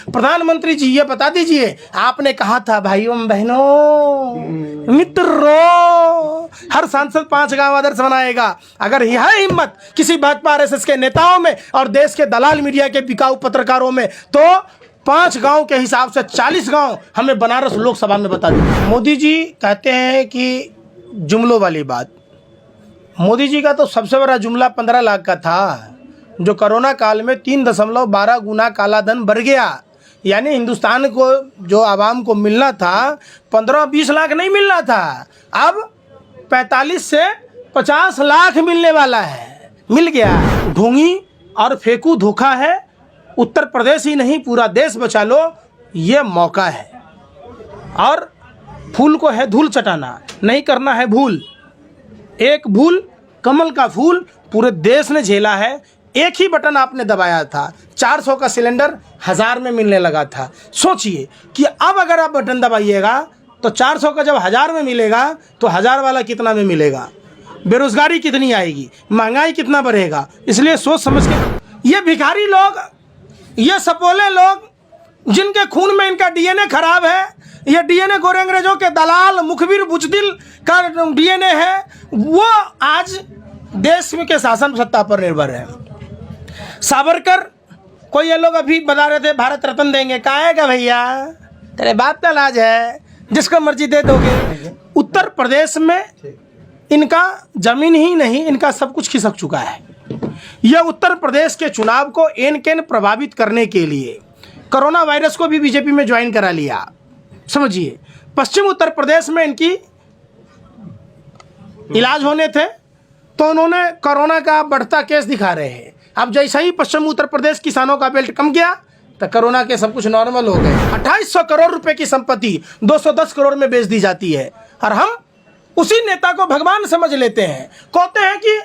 प्रधानमंत्री जी ये बता दीजिए, आपने कहा था भाइयों बहनों मित्रों हर सांसद 5 गांव आदर्श बनाएगा। अगर यह है हिम्मत किसी भाजपा आरएसएस के नेताओं में और देश के दलाल मीडिया के बिकाऊ पत्रकारों में, तो 5 गांव के हिसाब से 40 गांव हमें बनारस लोकसभा में बता दीजिए। मोदी जी कहते हैं कि जुमलों वाली बात, मोदी जी का तो सबसे बड़ा जुमला 15 लाख का था, जो कोरोना काल में 3.12 गुना काला धन बढ़ गया। यानी हिंदुस्तान को जो आवाम को मिलना था 15-20 लाख नहीं मिलना था, अब 45 से 50 लाख मिलने वाला है, मिल गया। ढोंगी और फेंकू धोखा है, उत्तर प्रदेश ही नहीं पूरा देश बचा लो, ये मौका है। और फूल को है धूल चटाना, नहीं करना है भूल। एक भूल कमल का फूल पूरे देश ने झेला है। एक ही बटन आपने दबाया था, 400 का सिलेंडर 1000 में मिलने लगा था। सोचिए कि अब अगर आप बटन दबाइएगा तो 400 का जब 1000 में मिलेगा तो 1000 वाला कितना में मिलेगा, बेरोजगारी कितनी आएगी, महंगाई कितना बढ़ेगा। इसलिए सोच समझ के, ये भिखारी लोग, ये सपोले लोग जिनके खून में इनका डीएनए खराब है, ये डीएनए गोरे अंग्रेजों के दलाल मुखबिर बुजदिल का डीएनए है, वो आज देश में के शासन सत्ता पर निर्भर है। सावरकर को ये लोग अभी बता रहे थे भारत रत्न देंगे, काहेगा भैया, तेरे बाप का लाज है, जिसको मर्जी दे दोगे। उत्तर प्रदेश में इनका जमीन ही नहीं, इनका सब कुछ खिसक चुका है। यह उत्तर प्रदेश के चुनाव को एन केन प्रभावित करने के लिए कोरोना वायरस को भी बीजेपी में ज्वाइन करा लिया। समझिए, पश्चिम उत्तर प्रदेश में इनकी इलाज होने थे तो उन्होंने कोरोना का बढ़ता केस दिखा रहे हैं। अब जैसा ही पश्चिम उत्तर प्रदेश किसानों का बेल्ट कम गया तो कोरोना के सब कुछ नॉर्मल हो गए। 2800 करोड़ रुपए की संपत्ति 210 करोड़ में बेच दी जाती है, और हम उसी नेता को भगवान समझ लेते हैं। कहते हैं कि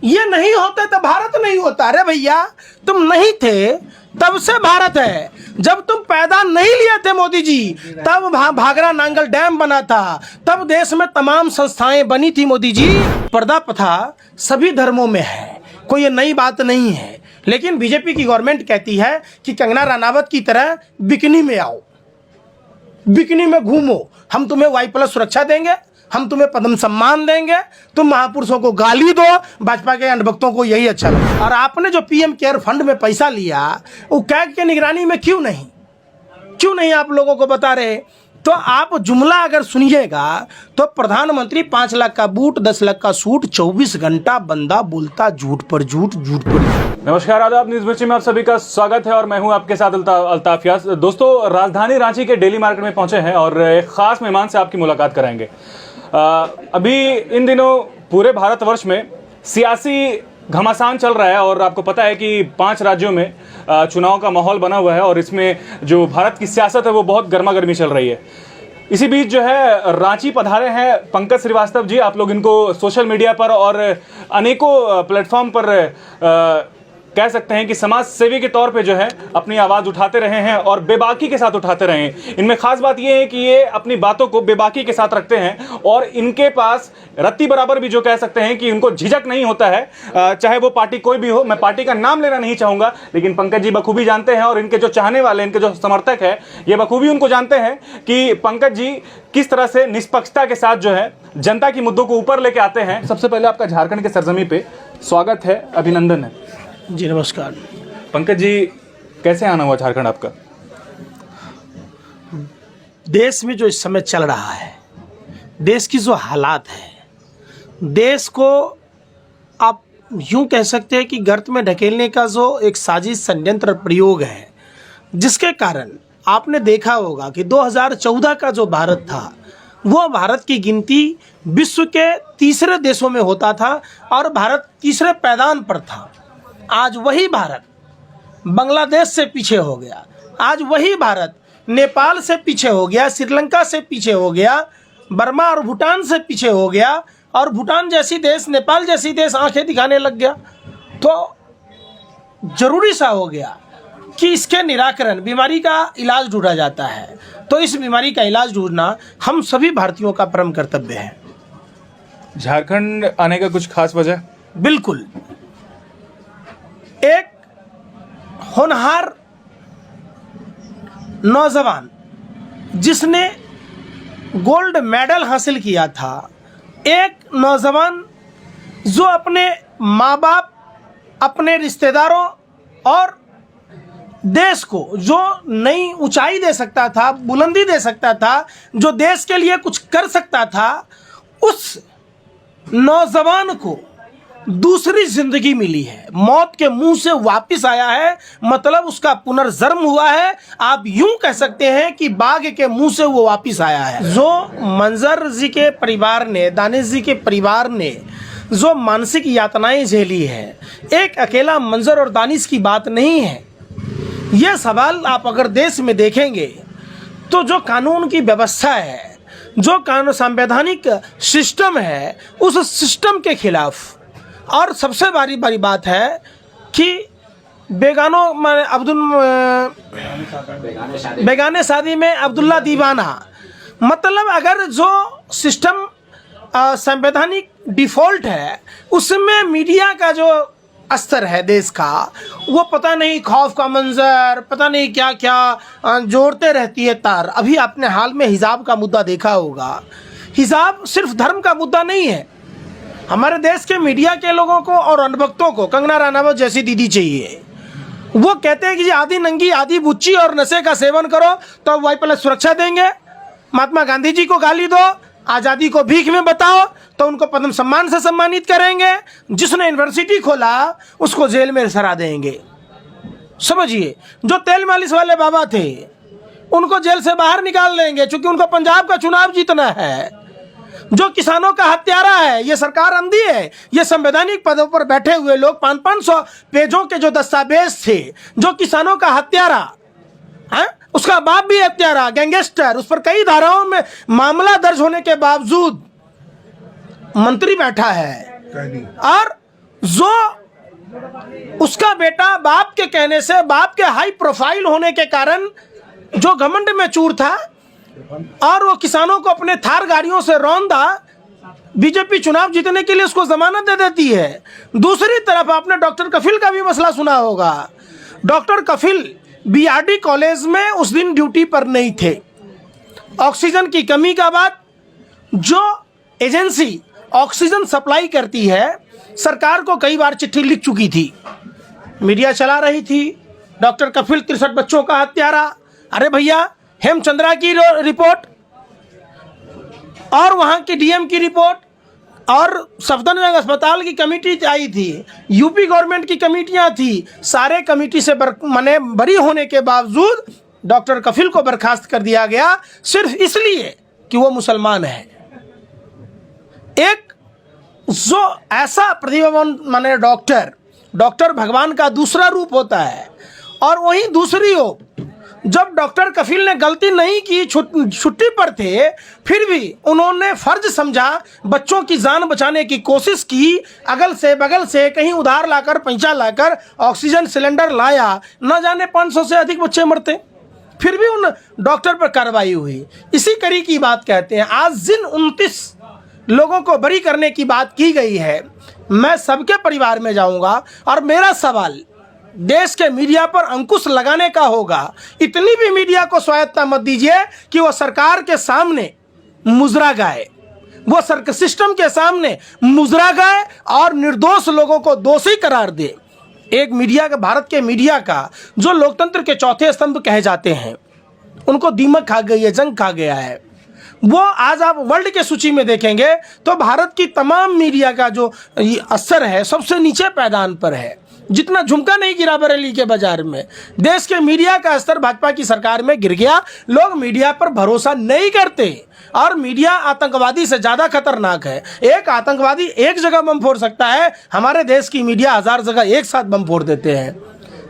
ये नहीं होते तो भारत नहीं होता। अरे भैया, तुम नहीं थे तब से भारत है। जब तुम पैदा नहीं लिए थे मोदी जी, तब भागरा नांगल डैम बना था, तब देश में तमाम संस्थाएं बनी थी मोदी जी। पर्दा प्रथा सभी धर्मों में है, कोई ये नई बात नहीं है। लेकिन बीजेपी की गवर्नमेंट कहती है कि कंगना रनावत की तरह बिकनी में आओ, बिकनी में घूमो, हम तुम्हें Y+ सुरक्षा देंगे, हम तुम्हें पद्म सम्मान देंगे, तुम महापुरुषों को गाली दो। भाजपा के अंधभक्तों को यही अच्छा लगा। और आपने जो पीएम केयर फंड में पैसा लिया, वो कैग के निगरानी में क्यों नहीं आप लोगों को बता रहे? तो आप जुमला अगर सुनिएगा तो प्रधानमंत्री 5 लाख का बूट, 10 लाख का सूट, 24 घंटा बंदा बोलता झूठ पर झूठ, झूठ पर। नमस्कार, आदाब, न्यूज मिर्ची में आप सभी का स्वागत है और मैं हूं आपके साथ अल्ताफ यास। दोस्तों, राजधानी रांची के डेली मार्केट में पहुंचे हैं और एक खास मेहमान से आपकी मुलाकात कराएंगे। अभी इन दिनों पूरे भारतवर्ष में सियासी घमासान चल रहा है और आपको पता है कि 5 राज्यों में चुनाव का माहौल बना हुआ है और इसमें जो भारत की सियासत है वो बहुत गर्मा गर्मी चल रही है। इसी बीच जो है रांची पधारे हैं पंकज श्रीवास्तव जी। आप लोग इनको सोशल मीडिया पर और अनेकों प्लेटफॉर्म पर कह सकते हैं कि समाज सेवी के तौर पे जो है अपनी आवाज़ उठाते रहे हैं और बेबाकी के साथ उठाते रहे हैं। इनमें खास बात यह है कि ये अपनी बातों को बेबाकी के साथ रखते हैं और इनके पास रत्ती बराबर भी जो कह सकते हैं कि उनको झिझक नहीं होता है, चाहे वो पार्टी कोई भी हो। मैं पार्टी का नाम लेना नहीं चाहूँगा, लेकिन पंकज जी बखूबी जानते हैं और इनके जो चाहने वाले, इनके जो समर्थक है, ये बखूबी उनको जानते हैं कि पंकज जी किस तरह से निष्पक्षता के साथ जो है जनता की मुद्दों को ऊपर लेके आते हैं। सबसे पहले आपका झारखंड के सरजमी पे स्वागत है, अभिनंदन है जी। नमस्कार पंकज जी, कैसे आना हुआ झारखंड आपका? देश में जो इस समय चल रहा है, देश की जो हालात है, देश को आप यूं कह सकते हैं कि गर्त में ढकेलने का जो एक साजिश षड्यंत्र प्रयोग है, जिसके कारण आपने देखा होगा कि 2014 का जो भारत था वो भारत की गिनती विश्व के तीसरे देशों में होता था और भारत तीसरे पैदान पर था। आज वही भारत बांग्लादेश से पीछे हो गया, आज वही भारत नेपाल से पीछे हो गया, श्रीलंका से पीछे हो गया, बर्मा और भूटान से पीछे हो गया, और भूटान जैसी देश, नेपाल जैसी देश आंखें दिखाने लग गया। तो जरूरी सा हो गया कि इसके निराकरण, बीमारी का इलाज ढूंढा जाता है। तो इस बीमारी का इलाज ढूंढना हम सभी भारतीयों का परम कर्तव्य है। झारखंड आने का कुछ खास वजह? बिल्कुल, एक होनहार नौजवान जिसने गोल्ड मेडल हासिल किया था, एक नौजवान जो अपने माँ बाप, अपने रिश्तेदारों और देश को जो नई ऊंचाई दे सकता था, बुलंदी दे सकता था, जो देश के लिए कुछ कर सकता था, उस नौजवान को दूसरी जिंदगी मिली है, मौत के मुंह से वापस आया है, मतलब उसका पुनर्जन्म हुआ है। आप यूं कह सकते हैं कि बाघ के मुंह से वो वापस आया है। जो मंजर जी के परिवार ने, दानिश जी के परिवार ने जो मानसिक यातनाएं झेली है, एक अकेला मंजर और दानिश की बात नहीं है। ये सवाल आप अगर देश में देखेंगे तो जो कानून की व्यवस्था है, जो कानून संवैधानिक सिस्टम है, उस सिस्टम के खिलाफ। और सबसे बड़ी बात है कि बेगाने शादी में अब्दुल्ला दीवाना, मतलब अगर जो सिस्टम संवैधानिक डिफ़ॉल्ट है उसमें मीडिया का जो स्तर है देश का, वो पता नहीं खौफ का मंजर, पता नहीं क्या क्या जोड़ते रहती है तार। अभी आपने हाल में हिजाब का मुद्दा देखा होगा। हिजाब सिर्फ धर्म का मुद्दा नहीं है। हमारे देश के मीडिया के लोगों को और अनुभक्तों को कंगना रनावत जैसी दीदी चाहिए। वो कहते हैं कि आधी नंगी, आधी बुच्ची और नशे का सेवन करो तो वाई प्लस सुरक्षा देंगे। महात्मा गांधी जी को गाली दो, आज़ादी को भीख में बताओ तो उनको पद्म सम्मान से सम्मानित करेंगे। जिसने यूनिवर्सिटी खोला उसको जेल में सरा देंगे। समझिए, जो तेल मालिश वाले बाबा थे उनको जेल से बाहर निकाल देंगे क्योंकि उनको पंजाब का चुनाव जीतना है। जो किसानों का हत्यारा है, ये सरकार अंधी है। ये संवैधानिक पदों पर बैठे हुए लोग 500-500 पेजों के जो दस्तावेज थे, जो किसानों का हत्यारा है, उसका बाप भी हत्यारा, गैंगस्टर, उस पर कई धाराओं में मामला दर्ज होने के बावजूद मंत्री बैठा है। और जो उसका बेटा बाप के कहने से, बाप के हाई प्रोफाइल होने के कारण जो घमंड में चूर था और वो किसानों को अपने थार गाड़ियों से रौंदा, बीजेपी चुनाव जीतने के लिए उसको जमानत दे देती है। दूसरी तरफ आपने डॉक्टर कफिल का भी मसला सुना होगा। डॉक्टर कफिल बीआरडी कॉलेज में उस दिन ड्यूटी पर नहीं थे। ऑक्सीजन की कमी का बात, जो एजेंसी ऑक्सीजन सप्लाई करती है, सरकार को कई बार चिट्ठी लिख चुकी थी, मीडिया चला रही थी। डॉक्टर कफिल 63 बच्चों का हत्यारा। अरे भैया, हेमचंद्रा की रिपोर्ट और वहाँ की डीएम की रिपोर्ट और सफदरजंग अस्पताल की कमेटी आई थी, यूपी गवर्नमेंट की कमेटियाँ थी, सारे कमेटी से बरी होने के बावजूद डॉक्टर कफिल को बर्खास्त कर दिया गया सिर्फ इसलिए कि वो मुसलमान है। एक जो ऐसा प्रतिभावान डॉक्टर भगवान का दूसरा रूप होता है। और वहीं दूसरी ओर जब डॉक्टर कफिल ने गलती नहीं की, छुट्टी पर थे, फिर भी उन्होंने फर्ज समझा, बच्चों की जान बचाने की कोशिश की, अगल से बगल से कहीं उधार लाकर, पैसा लाकर ऑक्सीजन सिलेंडर लाया। न जाने 500 से अधिक बच्चे मरते, फिर भी उन डॉक्टर पर कार्रवाई हुई। इसी कड़ी की बात कहते हैं। आज जिन 29 लोगों को बरी करने की बात की गई है, मैं सबके परिवार में जाऊंगा और मेरा सवाल देश के मीडिया पर अंकुश लगाने का होगा। इतनी भी मीडिया को स्वायत्तता मत दीजिए कि वो सरकार के सामने मुजरा गाए, वो सिस्टम के सामने मुजरा गाए और निर्दोष लोगों को दोषी करार दे। एक मीडिया का, भारत के मीडिया का जो लोकतंत्र के चौथे स्तंभ कहे जाते हैं, उनको दीमक खा गई है, जंग खा गया है। वो आज आप वर्ल्ड के सूची में देखेंगे तो भारत की तमाम मीडिया का जो असर है सबसे नीचे पैदान पर है। जितना झुमका नहीं गिरा बरेली के बाजार में, देश के मीडिया का स्तर भाजपा की सरकार में गिर गया। लोग मीडिया पर भरोसा नहीं करते और मीडिया आतंकवादी से ज़्यादा खतरनाक है। एक आतंकवादी एक जगह बम फोड़ सकता है, हमारे देश की मीडिया 1000 जगह एक साथ बम फोड़ देते हैं,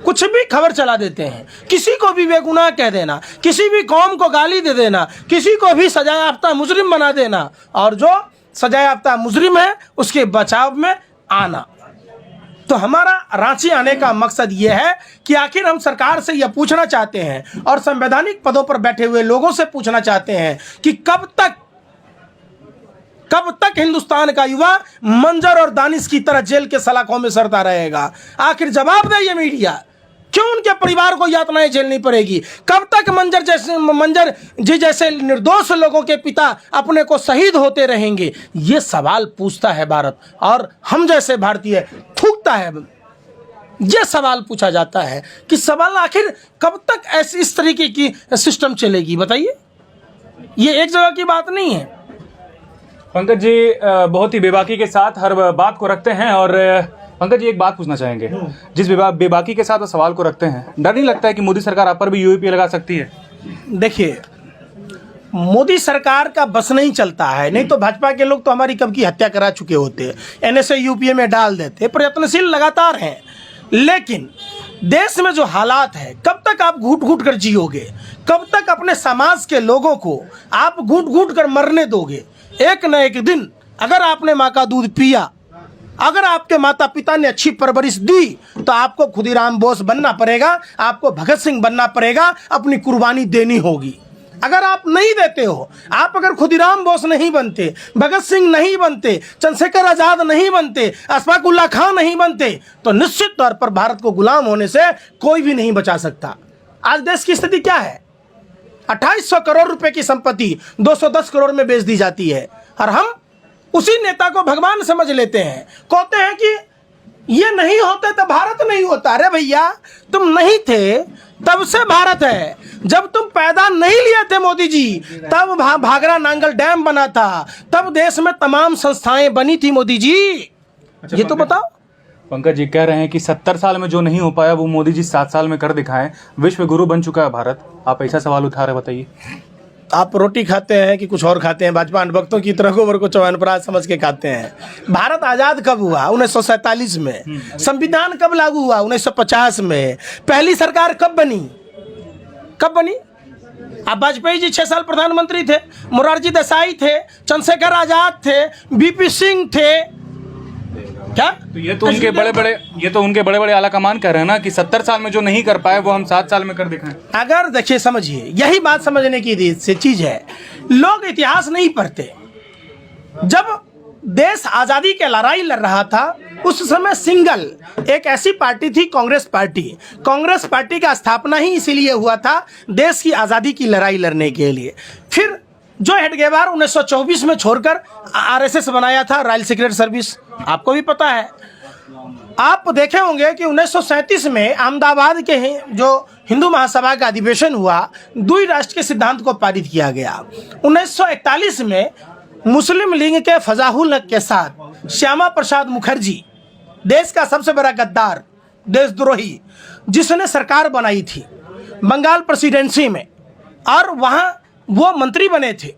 कुछ भी खबर चला देते हैं, किसी को भी बेगुनाह कह देना, किसी भी कौम को गाली दे देना, किसी को भी सजायाफ्ता मुजरिम बना देना, और जो सजायाफ्ता मुजरिम है उसके बचाव में आना। तो हमारा रांची आने का मकसद ये है कि आखिर हम सरकार से यह पूछना चाहते हैं और संवैधानिक पदों पर बैठे हुए लोगों से पूछना चाहते हैं कि कब तक हिंदुस्तान का युवा मंजर और दानिश की तरह जेल के सलाखों में सड़ता रहेगा। आखिर जवाब दे ये मीडिया क्यों उनके परिवार को यातनाएं झेलनी पड़ेगी? कब तक मंजर जी जैसे निर्दोष लोगों के पिता अपने को शहीद होते रहेंगे? ये सवाल पूछता है भारत, और हम जैसे भारतीय थूकता है। ये सवाल पूछा जाता है कि सवाल आखिर कब तक ऐसी इस तरीके की सिस्टम चलेगी? बताइए, ये एक जगह की बात नहीं है। पंकज जी बहुत ही बेबाकी के साथ हर बात को रखते हैं, और पंकज जी एक बात पूछना चाहेंगे, जिस बेबाकी के साथ वो सवाल को रखते हैं, डर नहीं लगता है कि मोदी सरकार आप पर भी यूएपीए लगा सकती है? देखिए, मोदी सरकार का बस नहीं चलता है, नहीं तो भाजपा के लोग तो हमारी कब की हत्या करा चुके होते, एनएसए यूपीए में डाल देते। प्रयत्नशील लगातार हैं, लेकिन देश में जो हालात है, कब तक आप घूट घूट कर जियोगे? कब तक अपने समाज के लोगों को आप घूट घूट कर मरने दोगे? एक न एक दिन अगर आपने माँ का दूध पिया, अगर आपके माता पिता ने अच्छी परवरिश दी, तो आपको खुदीराम बोस बनना पड़ेगा, आपको भगत सिंह बनना पड़ेगा, अपनी कुर्बानी देनी होगी। अगर आप नहीं देते हो, आप अगर खुदीराम बोस नहीं बनते, भगत सिंह नहीं बनते, चंद्रशेखर आजाद नहीं बनते, अशफाक उल्लाह खां नहीं बनते, तो निश्चित तौर पर भारत को गुलाम होने से कोई भी नहीं बचा सकता। आज देश की स्थिति क्या है? 2800 करोड़ रुपए की संपत्ति 210 करोड़ में बेच दी जाती है, और हम उसी नेता को भगवान समझ लेते हैं। कहते हैं कि ये नहीं होते तो भारत नहीं होता। अरे भैया, तुम नहीं थे तब से भारत है। जब तुम पैदा नहीं लिए थे मोदी जी, तब भागरा नांगल डैम बना था, तब देश में तमाम संस्थाएं बनी थी मोदी जी। अच्छा, ये तो बताओ। पंकज जी कह रहे हैं कि 70 साल में जो नहीं हो पाया वो मोदी जी 7 साल में कर दिखाएं, विश्व गुरु बन चुका है भारत। आप ऐसा सवाल उठा रहे, बताइए। आप रोटी खाते हैं कि कुछ और खाते हैं? भाजपा अनुभक्तों की तरह गोबर को चौवनप्राश समझ के खाते हैं। भारत आज़ाद कब हुआ? 1947 में। संविधान कब लागू हुआ? 1950 में। पहली सरकार कब बनी? कब बनी? अब वाजपेयी जी 6 साल प्रधानमंत्री थे, मोरारजी देसाई थे, चंद्रशेखर आजाद थे, बीपी सिंह थे। क्या? तो ये तो उनके बड़े बड़े आला कमान कह रहे हैं ना कि 70 साल में जो नहीं कर पाए वो हम 7 साल में कर दिखाएं। अगर देखिए, समझिए, यही बात समझने की चीज है। लोग इतिहास नहीं पढ़ते। जब देश आजादी की लड़ाई लड़ रहा था, उस समय सिंगल एक ऐसी पार्टी थी, कांग्रेस पार्टी। कांग्रेस पार्टी का स्थापना ही इसीलिए हुआ था, देश की आज़ादी की लड़ाई लड़ने के लिए। फिर जो हेडगेवार 1924 में छोड़कर आरएसएस बनाया था, रॉयल सीक्रेट सर्विस, आपको भी पता है। आप देखे होंगे कि 1937 में अहमदाबाद के जो हिंदू महासभा का अधिवेशन हुआ, द्वि राष्ट्र के सिद्धांत को पारित किया गया। 1941 में मुस्लिम लीग के फजाहुल हक के साथ श्यामा प्रसाद मुखर्जी, देश का सबसे बड़ा गद्दार, देशद्रोही, जिसने सरकार बनाई थी बंगाल प्रेसिडेंसी में, और वहाँ वो मंत्री बने थे,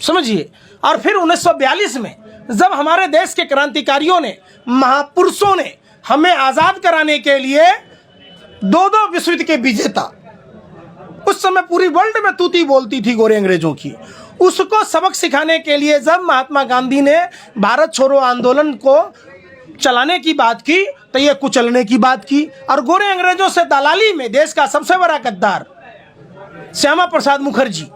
समझिए। और फिर 1942 में जब हमारे देश के क्रांतिकारियों ने, महापुरुषों ने हमें आज़ाद कराने के लिए 2 विश्व युद्ध के विजेता, उस समय पूरी वर्ल्ड में तूती बोलती थी गोरे अंग्रेजों की, उसको सबक सिखाने के लिए जब महात्मा गांधी ने भारत छोड़ो आंदोलन को चलाने की बात की, तो ये कुचलने की बात की। और गोरे अंग्रेजों से दलाली में देश का सबसे बड़ा गद्दार श्यामा प्रसाद मुखर्जी,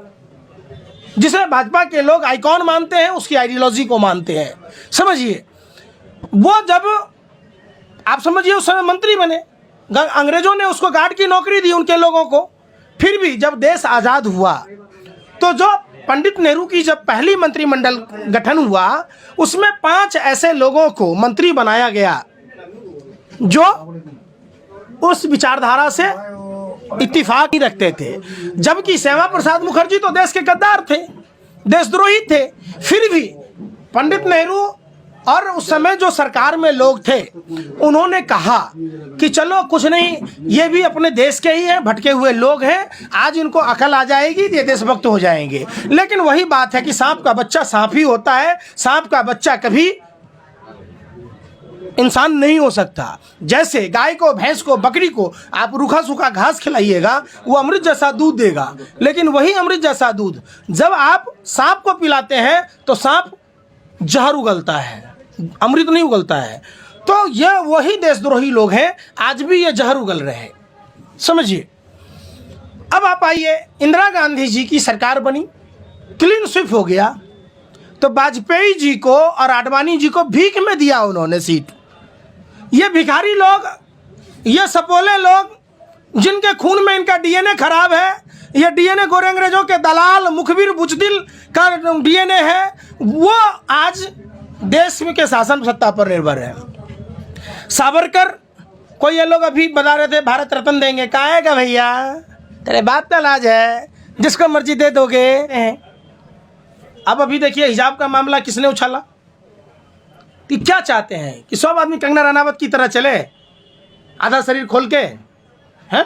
जिसे भाजपा के लोग आइकॉन मानते हैं, उसकी आइडियोलॉजी को मानते हैं, समझिए। वो जब आप समझिए उस समय मंत्री बने, अंग्रेजों ने उसको गार्ड की नौकरी दी उनके लोगों को। फिर भी जब देश आज़ाद हुआ, तो जो पंडित नेहरू की जब पहली मंत्रिमंडल गठन हुआ, उसमें 5 ऐसे लोगों को मंत्री बनाया गया जो उस विचारधारा से इत्तिफाक ही रखते थे। जबकि श्यामा प्रसाद मुखर्जी तो देश के गद्दार थे, देशद्रोही थे। फिर भी पंडित नेहरू और उस समय जो सरकार में लोग थे, उन्होंने कहा कि चलो कुछ नहीं, ये भी अपने देश के ही हैं, भटके हुए लोग हैं, आज इनको अकल आ जाएगी, ये देशभक्त हो जाएंगे। लेकिन वही बात है कि सांप का बच्चा सांप ही होता है, सांप का बच्चा कभी इंसान नहीं हो सकता। जैसे गाय को, भैंस को, बकरी को आप रूखा सूखा घास खिलाइएगा, वो अमृत जैसा दूध देगा, लेकिन वही अमृत जैसा दूध जब आप सांप को पिलाते हैं तो सांप जहर उगलता है, अमृत नहीं उगलता है। तो यह वही देशद्रोही लोग हैं, आज भी ये जहर उगल रहे हैं, समझिए। अब आप आइए, इंदिरा गांधी जी की सरकार बनी, क्लीन स्वीप हो गया, तो वाजपेयी जी को और आडवाणी जी को भीख में दिया उन्होंने सीट। ये भिखारी लोग, ये सपोले लोग जिनके खून में इनका डीएनए खराब है, ये डीएनए गोरे अंग्रेजों के दलाल मुखबिर बुजदिल का डीएनए है, वो आज देश में के शासन सत्ता पर निर्भर है। सावरकर को ये लोग अभी बता रहे थे भारत रत्न देंगे, कहा है क्या भैया, तेरे बात का लाज है, जिसको मर्जी दे दोगे। अब अभी देखिए हिजाब का मामला किसने उछाला, कि क्या चाहते हैं कि सब आदमी कंगना रनावत की तरह चले आधा शरीर खोल के, हैं?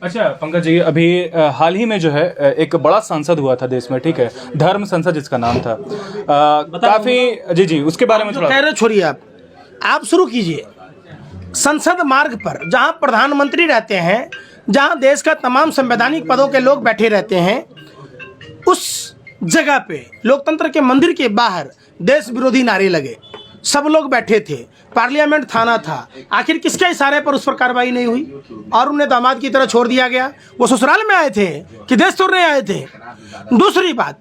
अच्छा पंकज जी, अभी हाल ही में जो है एक बड़ा संसद हुआ था देश में, ठीक है, धर्म संसद जिसका नाम था, काफी जी उसके बारे में थोड़ा कह रहे छोड़िए, आप शुरू कीजिए। संसद मार्ग पर जहां प्रधानमंत्री रहते हैं, जहां देश का तमाम संवैधानिक पदों के लोग बैठे रहते हैं, उस जगह पे लोकतंत्र के मंदिर के बाहर देश विरोधी नारे लगे, सब लोग बैठे थे, पार्लियामेंट थाना था, आखिर किसके इशारे पर उस पर कार्रवाई नहीं हुई और उन्हें दामाद की तरह छोड़ दिया गया? वो ससुराल में आए थे कि देश तोड़ने आए थे? दूसरी बात,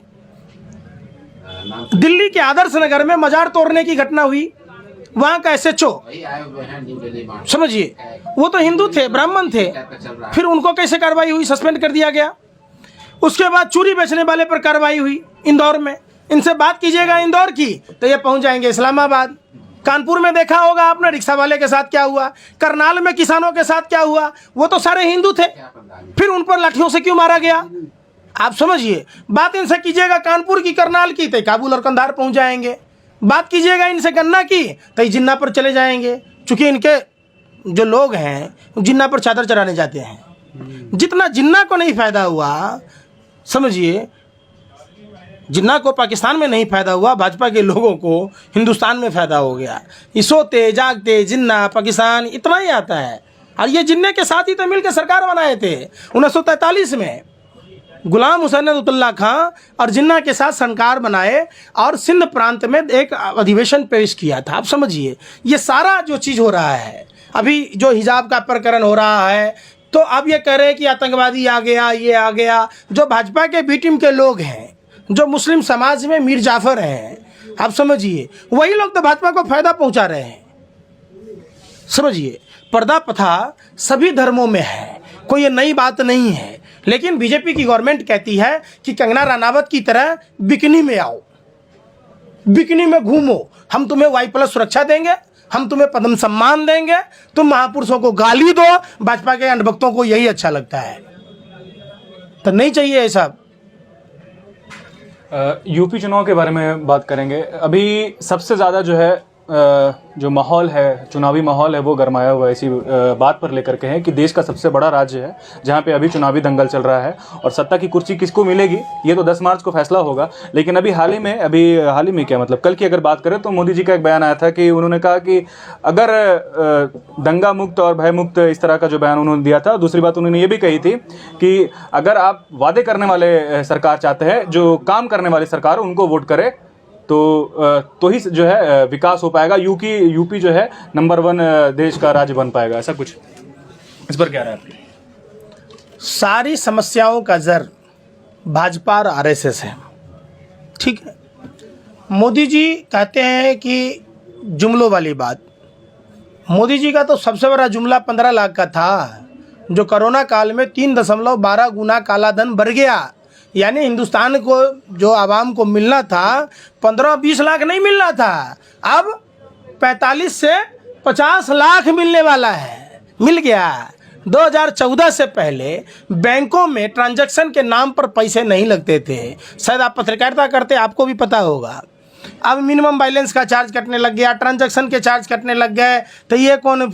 दिल्ली के आदर्श नगर में मजार तोड़ने की घटना हुई, वहां का एसएचओ, समझिए, वो तो हिंदू थे, ब्राह्मण थे, फिर उनको कैसे कार्रवाई हुई? सस्पेंड कर दिया गया। उसके बाद चूड़ी बेचने वाले पर कार्रवाई हुई इंदौर में। इनसे बात कीजिएगा इंदौर की तो ये पहुंच जाएंगे इस्लामाबाद। कानपुर में देखा होगा आपने रिक्शा वाले के साथ क्या हुआ, करनाल में किसानों के साथ क्या हुआ, वो तो सारे हिंदू थे, फिर उन पर लाठियों से क्यों मारा गया? आप समझिए, बात इनसे कीजिएगा कानपुर की, करनाल की तो काबुल और कंधार पहुंच जाएंगे, बात कीजिएगा इनसे गन्ना की तो जिन्ना पर चले जाएंगे, चूंकि इनके जो लोग हैं जिन्ना पर चादर चढ़ाने जाते हैं। जितना जिन्ना को नहीं फायदा हुआ, समझिए, जिन्ना को पाकिस्तान में नहीं फायदा हुआ, भाजपा के लोगों को हिंदुस्तान में फायदा हो गया। ये सोते जागते जिन्ना पाकिस्तान इतना ही आता है, और ये जिन्ने के साथ ही तो मिलकर सरकार बनाए थे 1943 में। गुलाम हुसैन अब्दुल्ला खां और जिन्ना के साथ सरकार बनाए और सिंध प्रांत में एक अधिवेशन पेश किया था। आप समझिए, ये सारा जो चीज़ हो रहा है, अभी जो हिजाब का प्रकरण हो रहा है, तो अब ये कह रहे हैं कि आतंकवादी आ गया, ये आ गया। जो भाजपा के बी टीम के लोग हैं, जो मुस्लिम समाज में मीर जाफर हैं, आप समझिए, वही लोग तो भाजपा को फायदा पहुंचा रहे हैं। समझिए, पर्दा प्रथा सभी धर्मों में है, कोई ये नई बात नहीं है, लेकिन बीजेपी की गवर्नमेंट कहती है कि कंगना रनावत की तरह बिकनी में आओ, बिकनी में घूमो, हम तुम्हें Y+ सुरक्षा देंगे, हम तुम्हें पद्म सम्मान देंगे, तुम महापुरुषों को गाली दो। भाजपा के अंधभक्तों को यही अच्छा लगता है, तो नहीं चाहिए ऐसा। यूपी चुनाव के बारे में बात करेंगे। अभी सबसे ज़्यादा जो है जो माहौल है, चुनावी माहौल है, वो गरमाया हुआ है इसी बात पर लेकर के है कि देश का सबसे बड़ा राज्य है जहाँ पे अभी चुनावी दंगल चल रहा है, और सत्ता की कुर्सी किसको मिलेगी ये तो 10 मार्च को फैसला होगा। लेकिन अभी हाल ही में क्या मतलब, कल की अगर बात करें तो मोदी जी का एक बयान आया था कि उन्होंने कहा कि अगर दंगा मुक्त और भय मुक्त, इस तरह का जो बयान उन्होंने दिया था। दूसरी बात उन्होंने ये भी कही थी कि अगर आप वादे करने वाले सरकार चाहते हैं, जो काम करने वाली सरकार, उनको वोट करें तो ही जो है विकास हो पाएगा, यूपी जो है नंबर 1 देश का राज्य बन पाएगा, ऐसा कुछ। इस पर क्या राय आपकी? सारी समस्याओं का जड़ भाजपा और आरएसएस है, ठीक है। मोदी जी कहते हैं कि जुमलों वाली बात, मोदी जी का तो सबसे बड़ा जुमला 15 लाख का था, जो कोरोना काल में 3.12 गुना काला धन बढ़ गया। यानी हिंदुस्तान को जो आवाम को मिलना था 15-20 लाख नहीं मिलना था, अब 45 से 50 लाख मिलने वाला है, मिल गया। 2014 से पहले बैंकों में ट्रांजैक्शन के नाम पर पैसे नहीं लगते थे, शायद आप पत्रकारिता करते आपको भी पता होगा। अब मिनिमम बैलेंस का चार्ज कटने लग गया, ट्रांजैक्शन के चार्ज कटने लग गए, तो ये कौन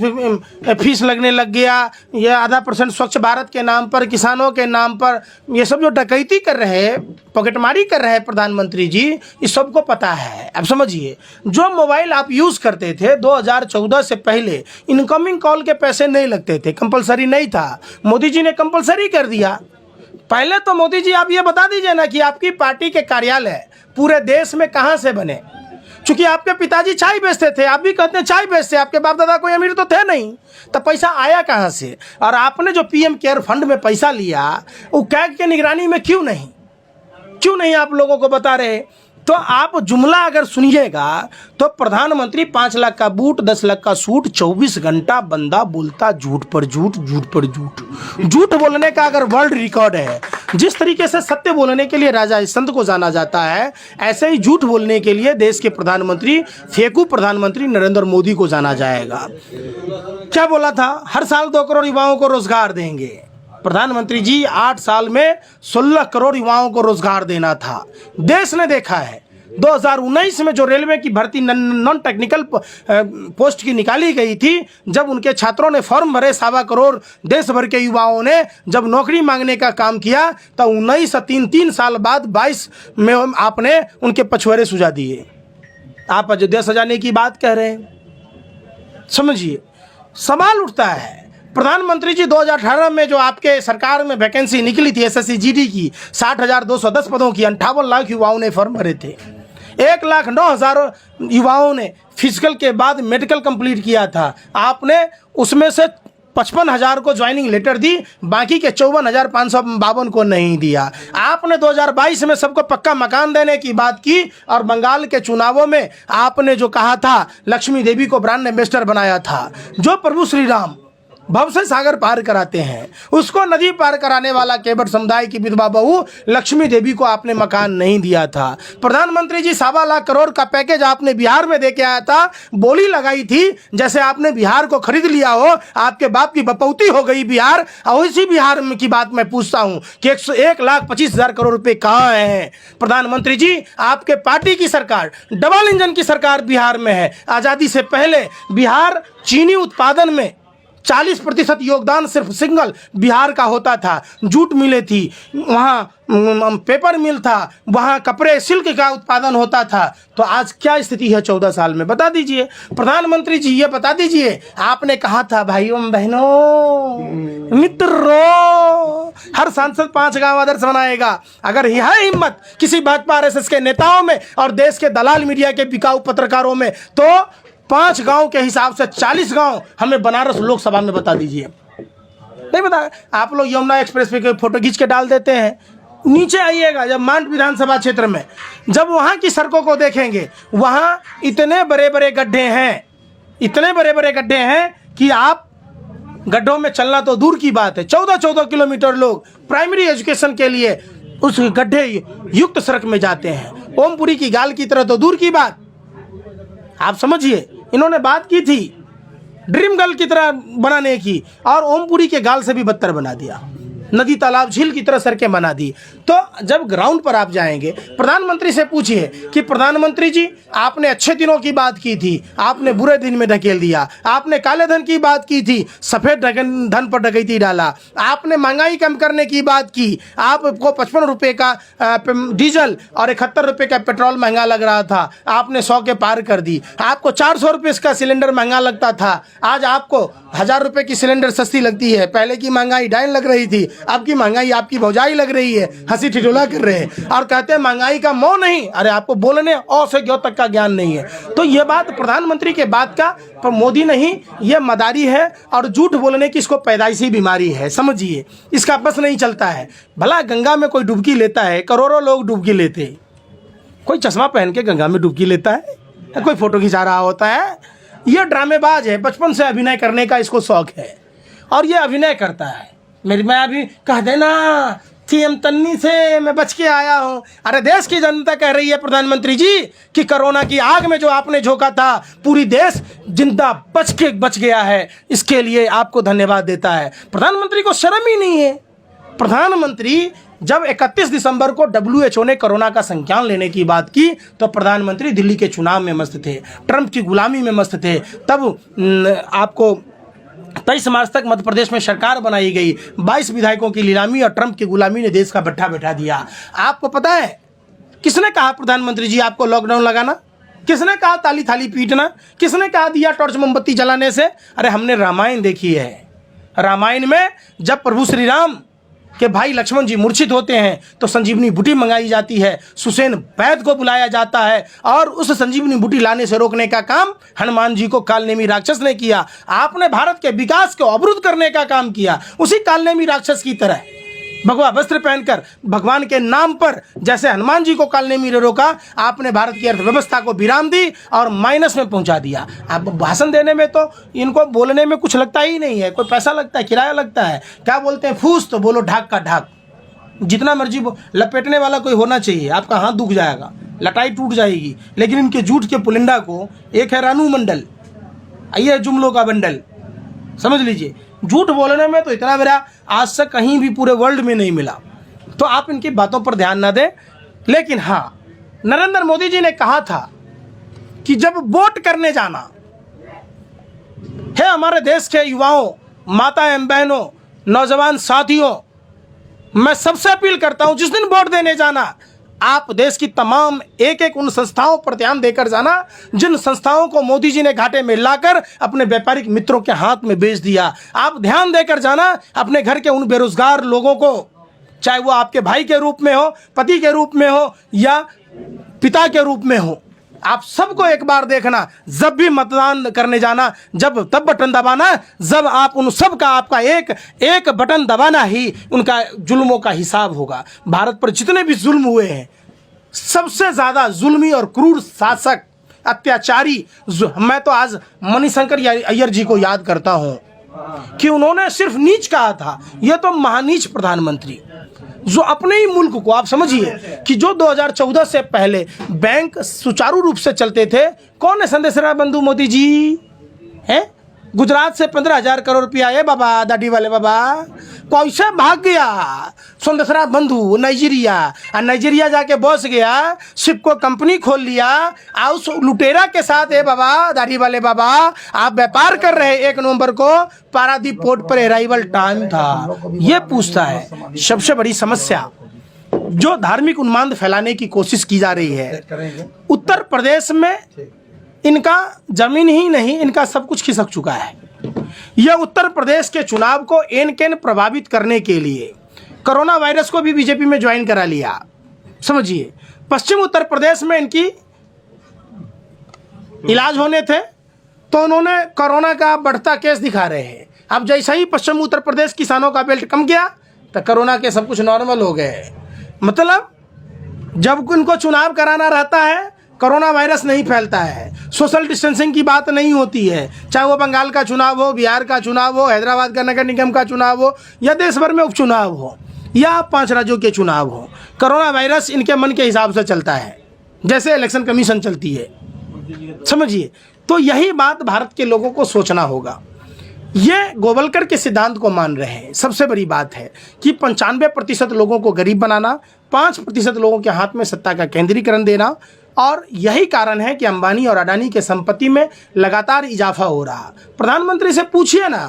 फीस लगने लग गया, ये 0.5% स्वच्छ भारत के नाम पर, किसानों के नाम पर, ये सब जो डकैती कर रहे हैं, पॉकेटमारी कर रहे हैं प्रधानमंत्री जी, इस सबको पता है। अब समझिए, जो मोबाइल आप यूज़ करते थे 2014 से पहले, इनकमिंग कॉल के पैसे नहीं लगते थे, कंपलसरी नहीं था, मोदी जी ने कंपलसरी कर दिया। पहले तो मोदी जी आप ये बता दीजिए ना कि आपकी पार्टी के कार्यालय पूरे देश में कहाँ से बने, क्योंकि आपके पिताजी चाय बेचते थे, आप भी कहते हैं चाय बेचते, आपके बाप दादा कोई अमीर तो थे नहीं, तो पैसा आया कहाँ से? और आपने जो पीएम केयर फंड में पैसा लिया, वो कैग के निगरानी में क्यों नहीं आप लोगों को बता रहे? तो आप जुमला अगर सुनिएगा तो प्रधानमंत्री 5 लाख का बूट, 10 लाख का सूट, 24 घंटा बंदा बोलता झूठ पर झूठ, झूठ पर झूठ। झूठ बोलने का अगर वर्ल्ड रिकॉर्ड है, जिस तरीके से सत्य बोलने के लिए राजा संत को जाना जाता है, ऐसे ही झूठ बोलने के लिए देश के प्रधानमंत्री, फेंकू प्रधानमंत्री नरेंद्र मोदी को जाना जाएगा। क्या बोला था? हर साल 2 करोड़ युवाओं को रोजगार देंगे। प्रधानमंत्री जी 8 साल में 16 करोड़ युवाओं को रोजगार देना था। देश ने देखा है 2019 में जो रेलवे की भर्ती नॉन टेक्निकल पोस्ट की निकाली गई थी, जब उनके छात्रों ने फॉर्म भरे, 1.25 करोड़ देश भर के युवाओं ने जब नौकरी मांगने का काम किया, तो 19 से 3 साल बाद 22 में आपने उनके पछुआरे सुझा दिए। आप अयोध्या सजाने की बात कह रहे हैं। समझिए, सवाल उठता है। प्रधानमंत्री जी 2018 में जो आपके सरकार में वैकेंसी निकली थी एसएससी जीडी की 60,210 पदों की, 58 लाख युवाओं ने फॉर्म भरे थे। 1,09,000 युवाओं ने फिजिकल के बाद मेडिकल कंप्लीट किया था। आपने उसमें से 55,000 को ज्वाइनिंग लेटर दी, बाकी के 54,552 को नहीं दिया। आपने 2022 में सबको पक्का मकान देने की बात की, और बंगाल के चुनावों में आपने जो कहा था, लक्ष्मी देवी को ब्रांड एम्बेसडर बनाया था। जो प्रभु श्री राम भव से सागर पार कराते हैं, उसको नदी पार कराने वाला केवट समुदाय की विधवा बहू लक्ष्मी देवी को आपने मकान नहीं दिया था। प्रधानमंत्री जी 1.25 लाख करोड़ का पैकेज आपने बिहार में दे के आया था। बोली लगाई थी जैसे आपने बिहार को खरीद लिया हो, आपके बाप की बपौती हो गई बिहार। और इसी बिहार की बात मैं पूछता हूं कि 1,25,000 करोड़ रुपए कहाँ हैं? प्रधानमंत्री जी, आपके पार्टी की सरकार, डबल इंजन की सरकार बिहार में है। आज़ादी से पहले बिहार चीनी उत्पादन में 40% योगदान सिर्फ सिंगल बिहार का होता था। जूट मिलें थी, वहाँ पेपर मिल था, वहाँ कपड़े सिल्क का उत्पादन होता था। तो आज क्या स्थिति है 14 साल में? बता दीजिए प्रधानमंत्री जी, ये बता दीजिए। आपने कहा था भाइयों बहनों मित्रों, हर सांसद 5 गांव आदर्श बनाएगा। अगर है हिम्मत किसी भाजपा आरएसएस के नेताओं में और देश के दलाल मीडिया के बिकाऊ पत्रकारों में, तो 5 गांव के हिसाब से 40 गांव हमें बनारस लोकसभा में बता दीजिए। नहीं बता? आप लोग यमुना एक्सप्रेस पे फोटो खींच के डाल देते हैं। नीचे आइएगा, जब मांड विधानसभा क्षेत्र में जब वहां की सड़कों को देखेंगे, वहां इतने बड़े बड़े गड्ढे हैं, इतने बड़े बड़े गड्ढे हैं कि आप गड्ढों में चलना तो दूर की बात है। 14-14 किलोमीटर लोग प्राइमरी एजुकेशन के लिए उस गड्ढे युक्त सड़क में जाते हैं। ओमपुरी की गाल की तरह तो दूर की बात। आप समझिए, इन्होंने बात की थी ड्रीम गर्ल की तरह बनाने की, और ओमपुरी के गाल से भी बदतर बना दिया। नदी तालाब झील की तरह सड़कें बना दी। तो जब ग्राउंड पर आप जाएंगे, प्रधानमंत्री से पूछिए कि प्रधानमंत्री जी, आपने अच्छे दिनों की बात की थी, आपने बुरे दिन में ढकेल दिया। आपने काले धन की बात की थी, सफ़ेद धन पर डकैती डाला। आपने महंगाई कम करने की बात की, आपको 55 रुपये का डीजल और 71 रुपये का पेट्रोल महंगा लग रहा था, आपने 100 के पार कर दी। आपको 400 रुपये का सिलेंडर महंगा लगता था, आज आपको 1,000 रुपये की सिलेंडर सस्ती लगती है। पहले की महंगाई डाइन लग रही थी, आपकी महंगाई आपकी भौजाई लग रही है। हंसी ठिठोला कर रहे हैं और कहते हैं महंगाई का मोह नहीं। अरे आपको बोलने और से ग्यों तक का ज्ञान नहीं है। तो ये बात प्रधानमंत्री के बात का, पर मोदी नहीं, ये मदारी है और झूठ बोलने की इसको पैदाइशी बीमारी है। समझिए, इसका बस नहीं चलता है। भला गंगा में कोई डुबकी लेता है, करोड़ों लोग डुबकी लेते हैं, कोई चश्मा पहन के गंगा में डुबकी लेता है, कोई फोटो खिंचा रहा होता है। ये ड्रामेबाज है, बचपन से अभिनय करने का इसको शौक है और ये अभिनय करता है। मैं अभी कह देना सीएम तन्नी से मैं बच के आया हूँ। अरे देश की जनता कह रही है प्रधानमंत्री जी कि कोरोना की आग में जो आपने झोंका था, पूरी देश जिंदा बच गया है। इसके लिए आपको धन्यवाद देता है। प्रधानमंत्री को शर्म ही नहीं है। प्रधानमंत्री जब 31 दिसंबर को WHO ने कोरोना का संज्ञान लेने की बात की, तो प्रधानमंत्री दिल्ली के चुनाव में मस्त थे, ट्रंप की गुलामी में मस्त थे। तब आपको 23 मार्च तक मध्य प्रदेश में सरकार बनाई गई। 22 विधायकों की नीलामी और ट्रंप की गुलामी ने देश का भट्ठा बैठा दिया। आपको पता है किसने कहा प्रधानमंत्री जी आपको लॉकडाउन लगाना? किसने कहा ताली थाली पीटना? किसने कहा दिया टॉर्च मोमबत्ती जलाने से? अरे हमने रामायण देखी है। रामायण में जब प्रभु श्री राम के भाई लक्ष्मण जी मूर्छित होते हैं तो संजीवनी बूटी मंगाई जाती है, सुसेन वैद्य को बुलाया जाता है और उस संजीवनी बूटी लाने से रोकने का काम हनुमान जी को कालनेमी राक्षस ने किया। आपने भारत के विकास को अवरुद्ध करने का काम किया, उसी कालनेमी राक्षस की तरह। भगवा वस्त्र पहनकर भगवान के नाम पर जैसे हनुमान जी को काल ने मीरे रोका, आपने भारत की अर्थव्यवस्था को विराम दी और माइनस में पहुंचा दिया। अब भाषण देने में तो इनको बोलने में कुछ लगता ही नहीं है, कोई पैसा लगता है, किराया लगता है। क्या बोलते हैं, फूस तो बोलो ढाक का ढाक। जितना मर्जी लपेटने वाला कोई होना चाहिए, आपका हाथ दुख जाएगा, लटाई टूट जाएगी। लेकिन इनके झूठ के पुलिंदा को, एक है रानू मंडल, ये है जुमलों का बंडल, समझ लीजिए। झूठ बोलने में तो इतना मेरा आज तक कहीं भी पूरे वर्ल्ड में नहीं मिला। तो आप इनकी बातों पर ध्यान ना दें। लेकिन हाँ, नरेंद्र मोदी जी ने कहा था कि जब वोट करने जाना है, हमारे देश के युवाओं, माता एवं बहनों, नौजवान साथियों, मैं सबसे अपील करता हूं, जिस दिन वोट देने जाना, आप देश की तमाम एक एक उन संस्थाओं पर ध्यान देकर जाना जिन संस्थाओं को मोदी जी ने घाटे में लाकर अपने व्यापारिक मित्रों के हाथ में बेच दिया। आप ध्यान देकर जाना अपने घर के उन बेरोजगार लोगों को, चाहे वो आपके भाई के रूप में हो, पति के रूप में हो या पिता के रूप में हो। आप सबको एक बार देखना, जब भी मतदान करने जाना, जब तब बटन दबाना, जब आप उन सब का आपका एक बटन दबाना ही उनका जुल्मों का हिसाब होगा। भारत पर जितने भी जुल्म हुए हैं, सबसे ज़्यादा जुल्मी और क्रूर शासक, अत्याचारी, मैं तो आज मणिशंकर अय्यर जी को याद करता हूँ कि उन्होंने सिर्फ नीच कहा था, यह तो महानीच प्रधानमंत्री, जो अपने ही मुल्क को, आप समझिए कि जो 2014 से पहले बैंक सुचारू रूप से चलते थे, कौन है संदेशरा बंधु मोदी जी हैं? गुजरात से 15,000 करोड़ रुपया है बाबा, दाढ़ी वाले बाबा, कैसे भाग गया संदेशरा बंधु नाइजीरिया, और नाइजीरिया जाके बस गया, सिपको कंपनी खोल लिया, और उस लुटेरा के साथ है बाबा, दाढ़ी वाले बाबा, आप व्यापार कर रहे। 1 नवंबर को पारादीप पोर्ट पर अराइवल टाइम था। ये पूछता है सबसे बड़ी समस्या जो धार्मिक उन्माद फैलाने की कोशिश की जा रही है। उत्तर प्रदेश में इनका जमीन ही नहीं, इनका सब कुछ खिसक चुका है। यह उत्तर प्रदेश के चुनाव को एन केन प्रभावित करने के लिए कोरोना वायरस को भी बीजेपी में ज्वाइन करा लिया, समझिए। पश्चिम उत्तर प्रदेश में इनकी इलाज होने थे तो उन्होंने कोरोना का बढ़ता केस दिखा रहे हैं। अब जैसा ही पश्चिम उत्तर प्रदेश किसानों का बेल्ट कम गया तो कोरोना के सब कुछ नॉर्मल हो गए। मतलब जब उनको चुनाव कराना रहता है, कोरोना वायरस नहीं फैलता है, सोशल डिस्टेंसिंग की बात नहीं होती है, चाहे वो बंगाल का चुनाव हो, बिहार का चुनाव हो, हैदराबाद का नगर निगम का चुनाव हो, या देश भर में उपचुनाव हो, या 5 राज्यों के चुनाव हो। कोरोना वायरस इनके मन के हिसाब से चलता है, जैसे इलेक्शन कमीशन चलती है, समझिए। तो यही बात भारत के लोगों को सोचना होगा। ये गोवलकर के सिद्धांत को मान रहे हैं। सबसे बड़ी बात है कि 95% लोगों को गरीब बनाना, 5% लोगों के हाथ में सत्ता का केंद्रीकरण देना, और यही कारण है कि अंबानी और अडानी के संपत्ति में लगातार इजाफा हो रहा। प्रधानमंत्री से पूछिए ना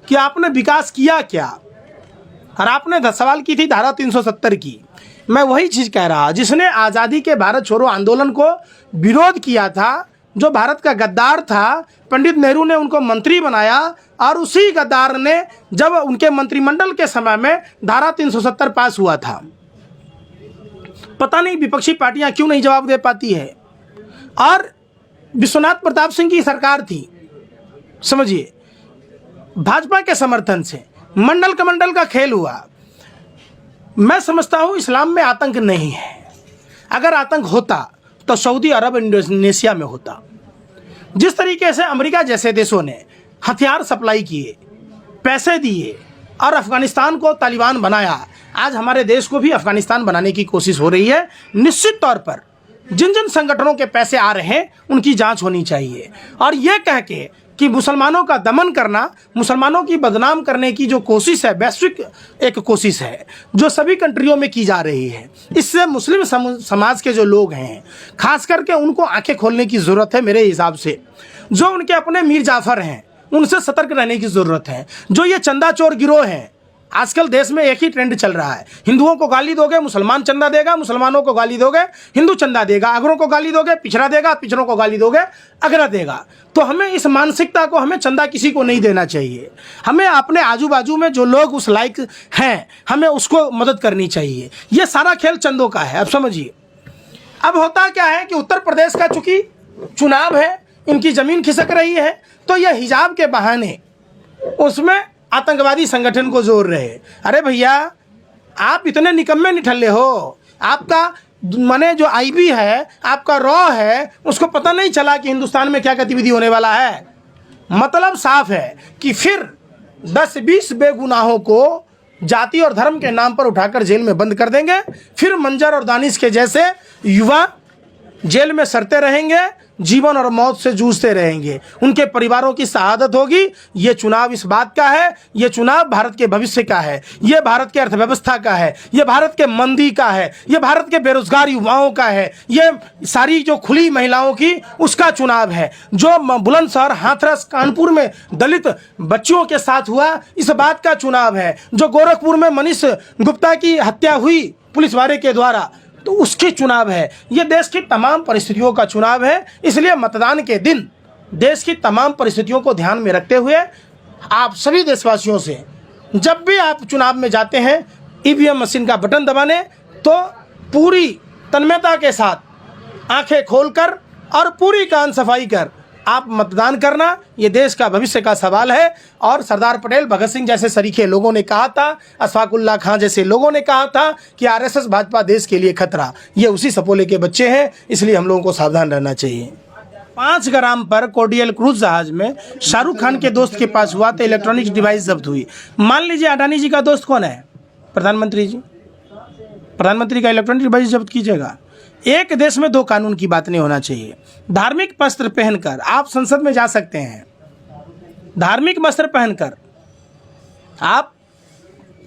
कि आपने विकास किया क्या, और आपने सवाल की थी धारा 370 की। मैं वही चीज़ कह रहा, जिसने आज़ादी के भारत छोड़ो आंदोलन को विरोध किया था, जो भारत का गद्दार था, पंडित नेहरू ने उनको मंत्री बनाया, और उसी गद्दार ने जब उनके मंत्रिमंडल के समय में धारा 370 पास हुआ था। पता नहीं विपक्षी पार्टियां क्यों नहीं जवाब दे पाती है। और विश्वनाथ प्रताप सिंह की सरकार थी, समझिए, भाजपा के समर्थन से मंडल कमंडल का खेल हुआ। मैं समझता हूं इस्लाम में आतंक नहीं है। अगर आतंक होता तो सऊदी अरब, इंडोनेशिया में होता। जिस तरीके से अमेरिका जैसे देशों ने हथियार सप्लाई किए, पैसे दिए और अफगानिस्तान को तालिबान बनाया, आज हमारे देश को भी अफगानिस्तान बनाने की कोशिश हो रही है। निश्चित तौर पर जिन जिन संगठनों के पैसे आ रहे हैं उनकी जांच होनी चाहिए। और ये कह के कि मुसलमानों का दमन करना, मुसलमानों की बदनाम करने की जो कोशिश है, वैश्विक एक कोशिश है जो सभी कंट्रियों में की जा रही है। इससे मुस्लिम समाज के जो लोग हैं, खास करके उनको आंखें खोलने की ज़रूरत है। मेरे हिसाब से जो उनके अपने मीर जाफर हैं, उनसे सतर्क रहने की ज़रूरत है। जो ये चंदा चोर गिरोह हैं, आजकल देश में एक ही ट्रेंड चल रहा है, हिंदुओं को गाली दोगे मुसलमान चंदा देगा, मुसलमानों को गाली दोगे हिंदू चंदा देगा, अगरों को गाली दोगे पिछड़ा देगा, पिछड़ों को गाली दोगे अगरा देगा। तो हमें इस मानसिकता को, हमें चंदा किसी को नहीं देना चाहिए। हमें अपने आजू बाजू में जो लोग उस लायक हैं, हमें उसको मदद करनी चाहिए। ये सारा खेल चंदों का है। अब समझिए, अब होता क्या है कि उत्तर प्रदेश का चूंकि चुनाव है, इनकी ज़मीन खिसक रही है, तो यह हिजाब के बहाने उसमें आतंकवादी संगठन को जोड़ रहे। अरे भैया, आप इतने निकम्मे निठल्ले हो, आपका माने जो आईबी है, आपका रॉ है, उसको पता नहीं चला कि हिंदुस्तान में क्या गतिविधि होने वाला है। मतलब साफ है कि फिर 10-20 बेगुनाहों को जाति और धर्म के नाम पर उठाकर जेल में बंद कर देंगे। फिर मंजर और दानिश के जैसे युवा जेल में सड़ते रहेंगे, जीवन और मौत से जूझते रहेंगे, उनके परिवारों की शहादत होगी। ये चुनाव इस बात का है, ये चुनाव भारत के भविष्य का है, ये भारत के अर्थव्यवस्था का है, ये भारत के मंदी का है, ये भारत के बेरोजगार युवाओं का है, ये सारी जो खुली महिलाओं की उसका चुनाव है। जो बुलंदशहर, हाथरस, कानपुर में दलित बच्चियों के साथ हुआ, इस बात का चुनाव है। जो गोरखपुर में मनीष गुप्ता की हत्या हुई पुलिस वाले के द्वारा, तो उसकी चुनाव है। ये देश की तमाम परिस्थितियों का चुनाव है। इसलिए मतदान के दिन देश की तमाम परिस्थितियों को ध्यान में रखते हुए आप सभी देशवासियों से, जब भी आप चुनाव में जाते हैं ईवीएम मशीन का बटन दबाने, तो पूरी तन्मयता के साथ आंखें खोलकर और पूरी कान सफाई कर आप मतदान करना। ये देश का भविष्य का सवाल है। और सरदार पटेल, भगत सिंह जैसे सरीखे लोगों ने कहा था, अशफाकुल्ला खां जैसे लोगों ने कहा था कि आरएसएस भाजपा देश के लिए खतरा। ये उसी सपोले के बच्चे हैं, इसलिए हम लोगों को सावधान रहना चाहिए। 5 ग्राम पर कोडियल क्रूज जहाज में शाहरुख खान के दोस्त के पास हुआ तो इलेक्ट्रॉनिक डिवाइस जब्त हुई। मान लीजिए अडानी जी का दोस्त कौन है? प्रधानमंत्री जी। प्रधानमंत्री का इलेक्ट्रॉनिक डिवाइस जब्त कीजिएगा। एक देश में 2 कानून की बात नहीं होना चाहिए। धार्मिक वस्त्र पहनकर आप संसद में जा सकते हैं, धार्मिक वस्त्र पहनकर आप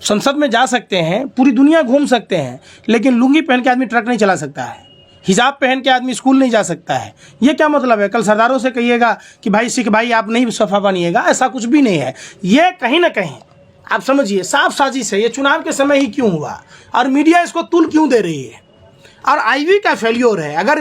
संसद में जा सकते हैं, पूरी दुनिया घूम सकते हैं, लेकिन लुंगी पहन के आदमी ट्रक नहीं चला सकता है, हिजाब पहन के आदमी स्कूल नहीं जा सकता है। ये क्या मतलब है? कल सरदारों से कहिएगा कि भाई सिख भाई आप नहीं सफा बनिएगा, ऐसा कुछ भी नहीं है। ये कहीं ना कहीं आप समझिए साफ साजिश है। ये चुनाव के समय ही क्यों हुआ और मीडिया इसको तुल क्यों दे रही है? और आईवी का फेल्योर है। अगर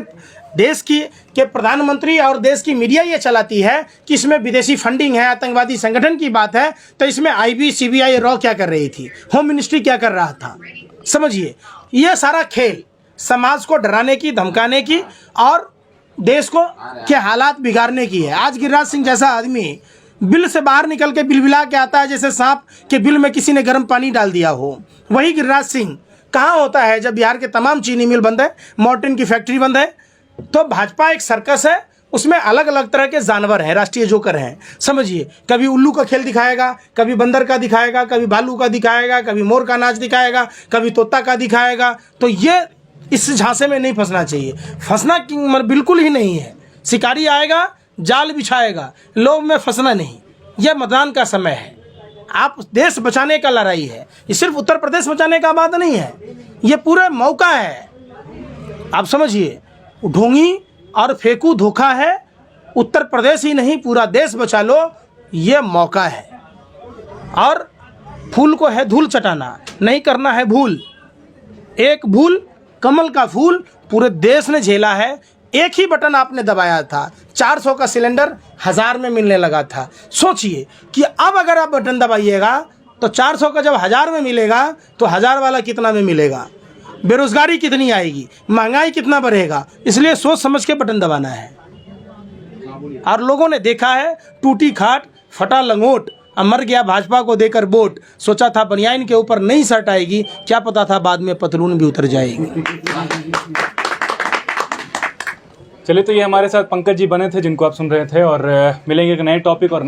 देश के प्रधानमंत्री और देश की मीडिया ये चलाती है कि इसमें विदेशी फंडिंग है, आतंकवादी संगठन की बात है, तो इसमें आईबी, सीबीआई, रॉ क्या कर रही थी? होम मिनिस्ट्री क्या कर रहा था? समझिए, ये सारा खेल समाज को डराने की, धमकाने की और देश को के हालात बिगाड़ने की है। आज गिरिराज सिंह जैसा आदमी बिल से बाहर निकल के बिलबिला के आता है जैसे सांप के बिल में किसी ने गर्म पानी डाल दिया हो। वही गिरिराज सिंह कहाँ होता है जब बिहार के तमाम चीनी मिल बंद है, मॉर्टिन की फैक्ट्री बंद है? तो भाजपा एक सर्कस है, उसमें अलग अलग तरह के जानवर हैं, राष्ट्रीय जोकर हैं। समझिए, कभी उल्लू का खेल दिखाएगा, कभी बंदर का दिखाएगा, कभी भालू का दिखाएगा, कभी मोर का नाच दिखाएगा, कभी तोता का दिखाएगा। तो ये इस झांसे में नहीं फंसना चाहिए। फंसना बिल्कुल ही नहीं है। शिकारी आएगा, जाल बिछाएगा, लोभ में फंसना नहीं। यह मतदान का समय है। आप देश बचाने का लड़ाई है। ये सिर्फ उत्तर प्रदेश बचाने का बात नहीं है, ये पूरा मौका है। आप समझिए, ढोंगी और फेंकू धोखा है। उत्तर प्रदेश ही नहीं, पूरा देश बचा लो, ये मौका है। और फूल को है धूल चटाना, नहीं करना है भूल। एक भूल कमल का फूल पूरे देश ने झेला है। एक ही बटन आपने दबाया था, 400 का सिलेंडर 1000 में मिलने लगा था। सोचिए कि अब अगर आप बटन दबाइएगा तो 400 का जब 1000 में मिलेगा तो 1000 वाला कितना में मिलेगा? बेरोजगारी कितनी आएगी, महंगाई कितना बढ़ेगा। इसलिए सोच समझ के बटन दबाना है। और लोगों ने देखा है, टूटी खाट फटा लंगोट, मर गया भाजपा को देकर वोट। सोचा था बनियाइन के ऊपर नई शर्ट आएगी, क्या पता था बाद में पतलून भी उतर जाएगी। चलिए, तो ये हमारे साथ पंकज जी बने थे जिनको आप सुन रहे थे, और मिलेंगे एक नए टॉपिक और नए